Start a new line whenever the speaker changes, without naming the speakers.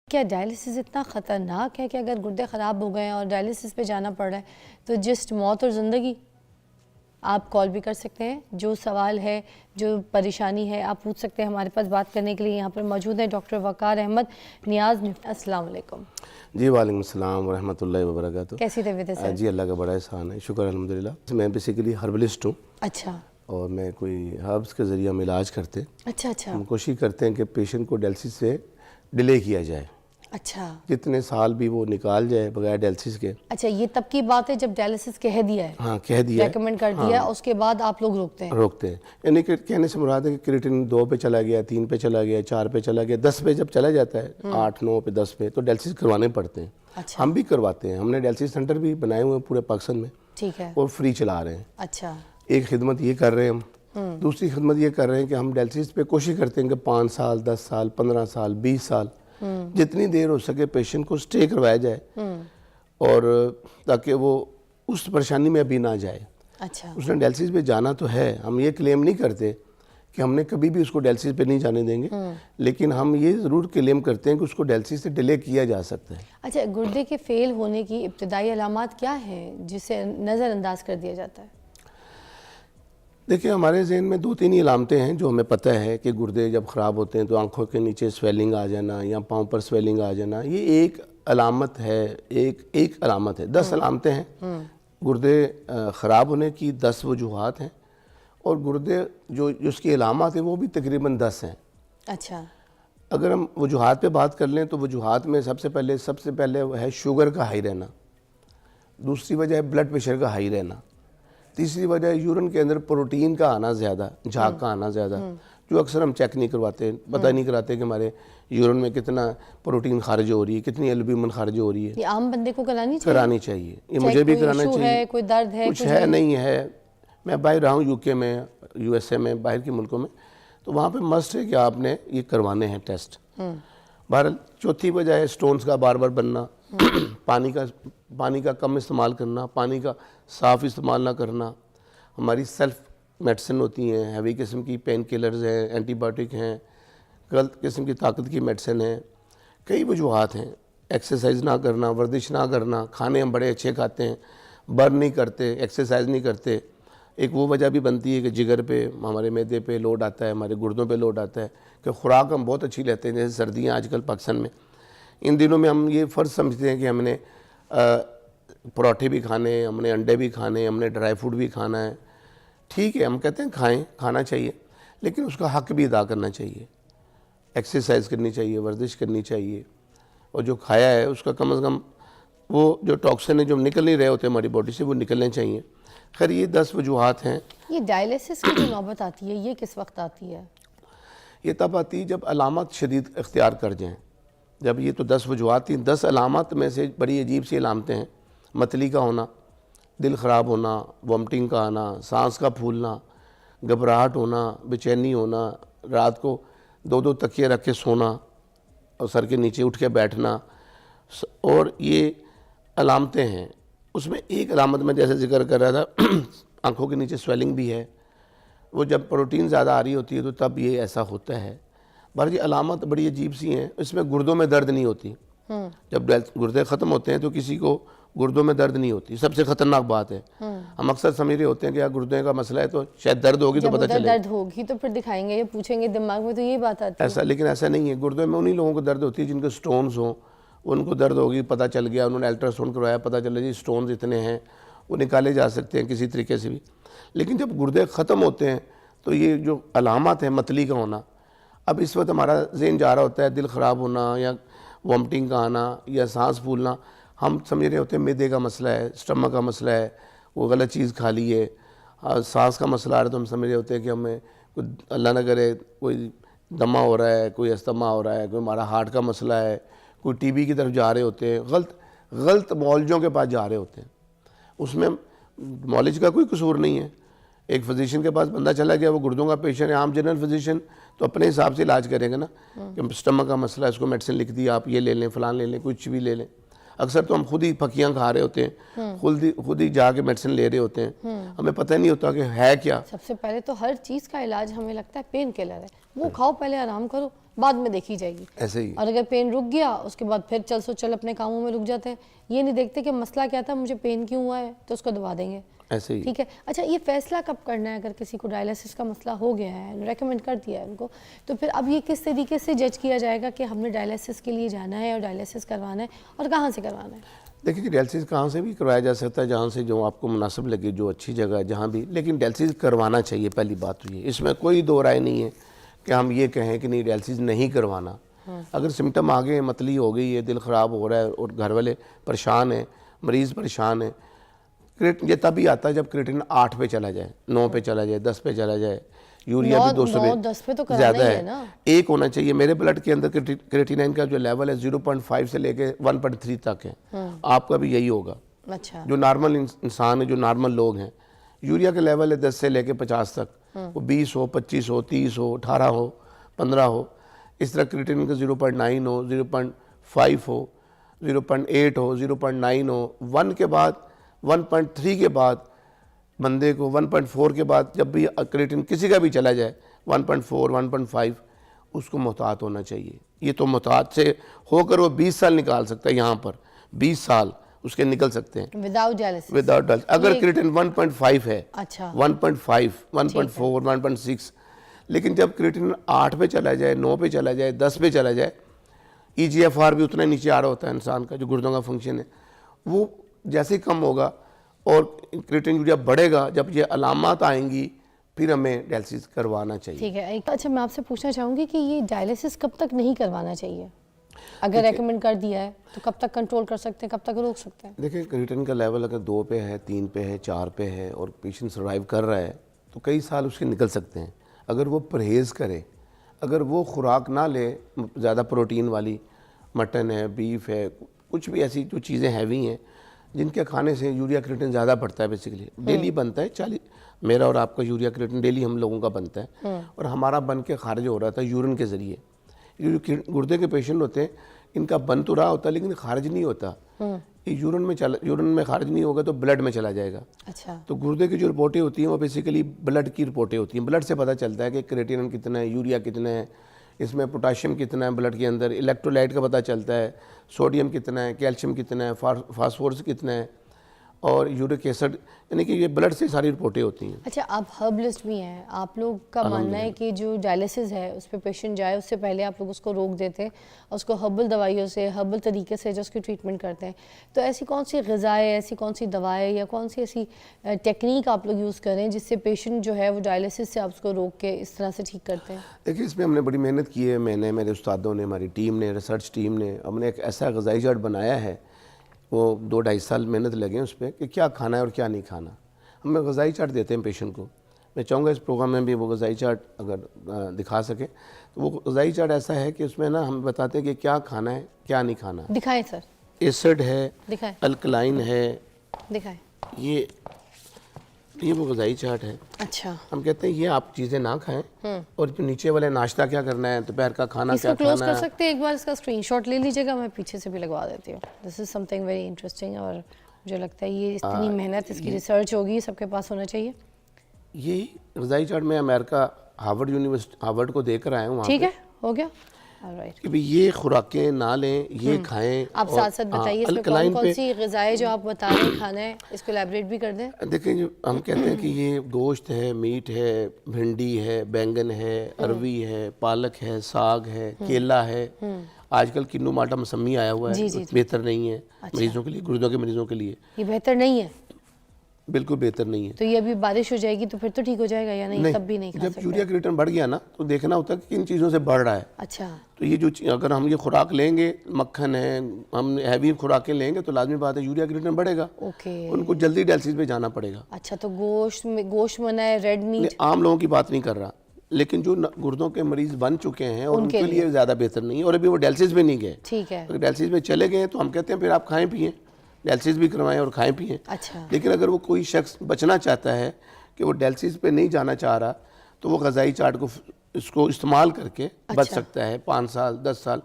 क्या डायलिसिस इतना ख़तरनाक है कि अगर गुर्दे ख़राब हो गए हैं और डायलिसिस पे जाना पड़ रहा है तो जस्ट मौत और ज़िंदगी? आप कॉल भी कर सकते हैं, जो सवाल है, जो परेशानी है आप पूछ सकते हैं। हमारे पास बात करने के लिए यहाँ पर मौजूद है डॉक्टर वक़ार अहमद नियाज़। अस्सलाम वालेकुम।
जी वालेकुम अस्सलाम रहमतुल्लाहि व बरकातुहू।
कैसी तबीयत है सर?
जी अल्लाह का बड़ा एहसान है, शुक्र अल्हम्दुलिल्लाह। मैं बेसिकली हर्बलिस्ट हूँ।
अच्छा
और मैं कोई हर्ब्स के ज़रिए हम इलाज करते हैं।
अच्छा अच्छा
हम कोशिश करते हैं कि पेशेंट को डायलिसिस से डिले किया जाए,
अच्छा
जितने साल भी वो निकाल जाए बगैर डायलिसिस के।
अच्छा, ये तब की बात है जब डायलिसिस कह दिया है,
हाँ कह दिया है,
रेकमेंड कर दिया है, उसके बाद आप लोग रोकते हैं?
रोकते हैं। यानी कि कहने से मुराद है कि क्रिएटिनिन 2 पे चला गया, 3 पे चला गया, 4 पे चला गया, 10 पे जब चला जाता है, 8, 9 पे, 10 पे, तो डायलिसिस करवाने पड़ते हैं।
अच्छा
हम भी करवाते हैं, हमने डायलिसिस सेंटर भी बनाए हुए हैं पूरे पाकिस्तान में,
ठीक है।
और फ्री चला रहे हैं।
अच्छा
एक खिदमत ये कर रहे हैं हम। दूसरी खिदमत ये कर रहे हैं कि हम डायलिसिस पे कोशिश करते हैं कि 5 साल, 10 साल, 15 साल, 20 साल, जितनी देर हो सके पेशेंट को स्टे करवाया जाए, और ताकि वो उस परेशानी में अभी ना जाए।
अच्छा
उसने डायलिसिस पे जाना तो है, हम ये क्लेम नहीं करते कि हमने कभी भी उसको डायलिसिस पे नहीं जाने देंगे, लेकिन हम ये ज़रूर क्लेम करते हैं कि उसको डायलिसिस से डिले किया जा सकता है।
अच्छा, गुर्दे के फेल होने की इब्तदाई अलामात क्या हैं जिसे नज़रअंदाज कर दिया जाता है?
देखिए, हमारे जहन में 2-3 ही अलामतें हैं जो हमें पता है कि गुर्दे जब ख़राब होते हैं तो आंखों के नीचे स्वेलिंग आ जाना या पाँव पर स्वेलिंग आ जाना, ये एक अलामत है। एक अलामत है, 10 अलामतें हैं। गुर्दे ख़राब होने की 10 वजूहात हैं, और गुर्दे जो उसकी अलामत है वो भी तकरीबन 10 हैं।
अच्छा
अगर हम वजूहात पे बात कर लें तो वजूहात में सबसे पहले है शुगर का हाई रहना, दूसरी वजह है ब्लड प्रेशर का हाई रहना, तीसरी वजह है यूरिन के अंदर प्रोटीन का आना ज़्यादा, झाग का आना ज़्यादा, जो अक्सर हम चेक नहीं करवाते, पता नहीं कराते कि हमारे यूरिन में कितना प्रोटीन खारिज हो रही है, कितनी एल्ब्यूमिन खारिज हो रही है।
ये आम बंदे को करानी चाहिए?
करानी चाहिए, ये मुझे भी कराना चाहिए।
कोई दर्द है,
कुछ है नहीं है। मैं बाहर रहा हूँ, यूके में, यूएसए में, बाहर के मुल्कों में, तो वहाँ पे मस्ट है कि आपने ये करवाने हैं टेस्ट। बहरहाल चौथी वजह है स्टोन्स का बार बार बनना, पानी का कम इस्तेमाल करना, पानी का साफ़ इस्तेमाल ना करना। हमारी सेल्फ मेडिसिन होती हैं, हैवी किस्म की पेन किलर्स हैं, एंटीबायोटिक हैं, गलत किस्म की ताकत की मेडिसिन है। कई वजूहात हैं। एक्सरसाइज ना करना, वर्जिश ना करना, खाने हम बड़े अच्छे खाते हैं, बर्न नहीं करते, एक्सरसाइज नहीं करते। एक वो वजह भी बनती है कि जिगर पे, हमारे मैदे पे लोड आता है, हमारे गुर्दों पे लोड आता है, कि खुराक हम बहुत अच्छी लेते हैं। जैसे सर्दियाँ आजकल पाकिस्तान में, इन दिनों में हम ये फ़र्ज़ समझते हैं कि हमने पराठे भी खाने, हमने अंडे भी खाने, हमने ड्राई फ्रूट भी खाना है। ठीक है, हम कहते हैं खाएं, खाना चाहिए, लेकिन उसका हक़ भी अदा करना चाहिए। एक्सरसाइज करनी चाहिए, वर्जिश करनी चाहिए, और जो खाया है उसका कम से कम वो जो टॉक्सिन है जो निकल नहीं रहे होते हमारी बॉडी से, वो निकलने चाहिए। खैर, ये 10 वजूहात हैं।
ये डायलिसिस की जो नौबत आती है, ये किस वक्त आती है?
ये तब आती है जब अलामत शदीद इख्तियार कर जाएँ। जब ये तो 10 वजूहात थी, 10 अलामत में से बड़ी अजीब सी अलामतें हैं। मतली का होना, दिल ख़राब होना, वॉमिटिंग का आना, सांस का फूलना, घबराहट होना, बेचैनी होना, रात को 2-2 तकिए रख के सोना और सर के नीचे उठ के बैठना, और ये अलामतें हैं। उसमें एक अलामत में जैसे जिक्र कर रहा था, आंखों के नीचे स्वेलिंग भी है। वो जब प्रोटीन ज़्यादा आ रही होती है तो तब ये ऐसा होता है। पर ये अलामत बड़ी अजीब सी हैं। इसमें गुर्दों में दर्द नहीं होती। जब गुर्दे ख़त्म होते हैं तो किसी को गुर्दों में दर्द नहीं होती, सबसे ख़तरनाक बात है। हम अक्सर समझ रहे होते हैं कि यार गुर्दे का मसला है तो शायद दर्द होगी तो पता चलेगा।
दर्द होगी तो फिर दिखाएंगे या पूछेंगे, दिमाग में तो ये बात आती है।
ऐसा, लेकिन ऐसा नहीं है। गुर्दे में उन्हीं लोगों को दर्द होती है जिनको स्टोन्स हों, उनको दर्द होगी, पता चल गया, उन्होंने अल्ट्रासाउंड करवाया, पता चला जी स्टोन्स इतने हैं, वो निकाले जा सकते हैं किसी तरीके से भी। लेकिन जब गुर्दे ख़त्म होते हैं तो ये जो अलामत है मतली का होना, अब इस वक्त हमारा ज़हन जा रहा होता है दिल ख़राब होना या वॉमिटिंग का आना या सांस फूलना, हम समझ रहे होते हैं मैदे का मसला है, स्टमक का मसला है, वो गलत चीज़ खा ली है। सांस का मसला आ रहा है तो हम समझ रहे होते हैं कि हमें कोई अल्लाह न करे कोई दमा हो रहा है, कोई अस्थमा हो रहा है, कोई हमारा हार्ट का मसला है, कोई टीबी की तरफ जा रहे होते हैं, गलत मौलजों के पास जा रहे होते हैं। उसमें मौलिज का कोई कसूर नहीं है। एक फिजिशियन के पास बंदा चला गया, वो गुर्दों का पेशेंट है, आम जनरल फिजिशियन तो अपने हिसाब से इलाज करेंगे ना, कि स्टमक का मसला है, इसको मेडिसिन लिख दी, आप ये ले लें, फ़लान ले लें, कुछ भी ले लें। अक्सर तो हम खुद ही फकियाँ खा रहे होते हैं, खुद ही जाके मेडिसिन ले रहे होते हैं, हमें पता नहीं होता कि है क्या।
सबसे पहले तो हर चीज़ का इलाज हमें लगता है पेन किलर है, वो खाओ, पहले आराम करो, बाद में देखी जाएगी।
ऐसे ही
और अगर पेन रुक गया उसके बाद फिर चल सो चल अपने कामों में रुक जाते हैं, ये नहीं देखते कि मसला क्या था, मुझे पेन क्यों हुआ है, तो उसको दबा देंगे।
ऐसे ही।
ठीक है। अच्छा, ये फैसला कब करना है अगर किसी को डायलिसिस का मसला हो गया है, रेकमेंड कर दिया है उनको, तो फिर अब ये किस तरीके से जज किया जाएगा कि हमने डायलिसिस के लिए जाना है और डायलिसिस करवाना है, और कहाँ से करवाना है?
देखिए जी, डायलिसिस कहाँ से भी करवाया जा सकता है, जहाँ से जो आपको मुनासिब लगे, जो अच्छी जगह है जहाँ भी, लेकिन डायलिसिस करवाना चाहिए। पहली बात तो ये, इसमें कोई दो राय नहीं है कि हम ये कहें कि नहीं डायलिसिस नहीं करवाना। अगर सिम्टम आ गए, मतली हो गई है, दिल ख़राब हो रहा है और घर वाले परेशान हैं, मरीज़ परेशान है, ये तभी आता है जब क्रिएटिन 8 पे चला जाए, 9 पे चला जाए, 10 पे चला जाए, यूरिया भी 200 पे
10 पे तो कराना
ज़्यादा
ही है ना।
एक होना चाहिए। मेरे ब्लड के अंदर क्रिएटिनाइन का जो लेवल है 0.5 से लेके 1.3 तक है, आपका भी यही होगा।
अच्छा।
जो नॉर्मल इंसान है, जो नॉर्मल लोग हैं, यूरिया का लेवल है 10 से लेके 50 तक, वो 20 हो, 25 हो, 30 हो, 18 हो, 15 हो, इस तरह क्रिएटिनिन का 0.9 हो, 0.5 हो, 0.8 हो, 0.9 हो, 1 के बाद 1.3 के बाद बंदे को 1.4 के बाद जब भी क्रिएटिन किसी का भी चला जाए 1.4 1.5, उसको मोहतात होना चाहिए। ये तो मोहतात से होकर वो 20 साल निकाल सकता है, यहाँ पर 20 साल उसके निकल सकते हैं
विदाउट डायलिसिस।
Without dialysis. अगर क्रिएटिन 1.5 है,
अच्छा
1.5 1.4 1.6, लेकिन जब क्रिएटिन 8 पे चला जाए, 9 पे चला जाए, 10 पे चला जाए, EGFR भी उतना नीचे आ रहा होता है इंसान का, जो गुर्दों का फंक्शन है, वो जैसे ही कम होगा और क्रिएटिन यूरिया बढ़ेगा, जब ये अलामत आएंगी फिर हमें डायलिसिस करवाना चाहिए।
ठीक है। अच्छा, मैं आपसे पूछना चाहूँगी कि ये डायलिसिस कब तक नहीं करवाना चाहिए? अगर रेकमेंड कर दिया है तो कब तक कंट्रोल कर सकते हैं, कब तक रोक सकते हैं?
देखिए, क्रिएटिन का लेवल अगर 2 पे है, 3 पे है, 4 पे है और पेशेंट सर्वाइव कर रहा है तो कई साल उसके निकल सकते हैं। अगर वो परहेज़ करे, अगर वो खुराक ना ले ज़्यादा प्रोटीन वाली, मटन है, बीफ है, कुछ भी ऐसी जो चीज़ें हैवी हैं जिनके खाने से यूरिया क्रिएटिन ज़्यादा बढ़ता है, बेसिकली डेली बनता है 40, मेरा और आपका यूरिया क्रिएटिन डेली हम लोगों का बनता है, और हमारा बन के खारिज हो रहा था यूरिन के ज़रिए। ये जो गुर्दे के पेशेंट होते हैं, इनका बन तो रहा होता है लेकिन खारिज नहीं होता, ये यूरिन में खारिज नहीं होगा तो ब्लड में चला जाएगा।
अच्छा।
तो गुर्दे की जो रिपोर्टें होती हैं वो बेसिकली ब्लड की रिपोर्टें होती हैं। ब्लड से पता चलता है कि क्रिएटिनिन कितना है, यूरिया कितना है, इसमें पोटाशियम कितना है ब्लड के अंदर, इलेक्ट्रोलाइट का पता चलता है, सोडियम कितना है, कैल्शियम कितना है, फास्फोरस कितना है, और यूरिक एसिड, यानी कि ये ब्लड से सारी रिपोर्टें होती हैं।
अच्छा, आप हर्बलिस्ट भी हैं, आप लोग का मानना है कि जो डायलिसिस है उस पर पेशेंट जाए उससे पहले आप लोग उसको रोक देते हैं और उसको हर्बल दवाइयों से, हर्बल तरीके से जो उसकी ट्रीटमेंट करते हैं। तो ऐसी कौन सी ग़िज़ाएँ, ऐसी कौन सी दवाएँ या कौन सी ऐसी टेक्निक आप लोग यूज़ करें जिससे पेशेंट जो है वो डायलिसिस से आप उसको रोक के इस तरह से ठीक करते हैं?
देखिए, इसमें हमने बड़ी मेहनत की है, मैंने, मेरे उस्तादों ने, हमारी टीम ने, रिसर्च टीम ने, हमने एक ऐसा ग़िज़ाई चार्ट बनाया है, वो 2-2.5 साल मेहनत लगे उस पर कि क्या खाना है और क्या नहीं खाना। हम ग़िज़ाई चार्ट देते हैं पेशेंट को। मैं चाहूँगा इस प्रोग्राम में भी वो ग़िज़ाई चार्ट अगर दिखा सके तो वो ग़िज़ाई चार्ट ऐसा है कि उसमें ना हम बताते हैं कि क्या खाना है, क्या नहीं खाना।
दिखाएं सर।
एसिड है,
दिखाएं,
अल्कलाइन है,
दिखाएं।
ये वो ग़िज़ाई चार्ट है।
अच्छा।
हम कहते हैं ये आप चीज़ें ना खाएं, और जो नीचे वाले नाश्ता क्या करना है, दोपहर का खाना
इसको
क्या
क्लोज
खाना
कर
है।
सकते हैं, एक बार इसका स्क्रीनशॉट ले लीजिएगा, मैं पीछे से भी लगवा देती हूँ। This is something very interesting, और मुझे लगता है ये इतनी मेहनत, इसकी रिसर्च होगी, सबके पास होना चाहिए।
यही ग़िज़ाई चार्ट में अमेरिका हार्वर्ड यूनिवर्सिटी, हार्वर्ड को देकर आया हूँ वहाँ
ठीक
पे,
है, हो गया। ऑलराइट।
कि भाई ये खुराकें ना लें, ये खाएं।
आप साथ साथ बताइए इसमें कौन कौन सी ग़िज़ाएँ जो आप बता रहे हैं खाना है, इसको एलैबोरेट भी कर दें।
देखिए, जो हम कहते हैं कि ये गोश्त है, मीट है, भिंडी है, बैंगन है, अरवी है, पालक है, साग है, केला है। आजकल किन्नू माटा मौसमी आया हुआ है, बेहतर नहीं है मरीजों के लिए, गुर्दों के मरीजों के लिए
ये बेहतर नहीं है,
बिल्कुल बेहतर नहीं है।
तो ये अभी बारिश हो जाएगी तो फिर तो ठीक हो जाएगा या नहीं? तब भी नहीं खा
जब
सकते?
यूरिया क्रिएटिन बढ़ गया ना तो देखना होता है कि किन चीज़ों से बढ़ रहा है।
अच्छा।
तो ये जो अगर हम ये खुराक लेंगे, मक्खन है, हम हैवी खुराकें लेंगे तो लाजमी बात है यूरिया क्रिएटिन बढ़ेगा।
ओके।
उनको जल्दी डायलिसिस पे जाना पड़ेगा।
अच्छा, तो गोश्त मना है, रेड मीट?
आम लोगों की बात नहीं कर रहा, लेकिन जो गुर्दों के मरीज बन चुके हैं और उनके लिए ज़्यादा बेहतर नहीं है, और अभी वो डायलिसिस में नहीं गए।
ठीक है।
अगर डायलिसिस में चले गए तो हम कहते हैं फिर आप खाएं पिएं, डायलिसिस भी करवाएं और खाएं पिएं।
अच्छा।
लेकिन अगर वो कोई शख्स बचना चाहता है कि वो डायलिसिस पे नहीं जाना चाह रहा, तो वो ग़िज़ाई चार्ट को इसको इस्तेमाल करके बच सकता है 5 साल 10 साल।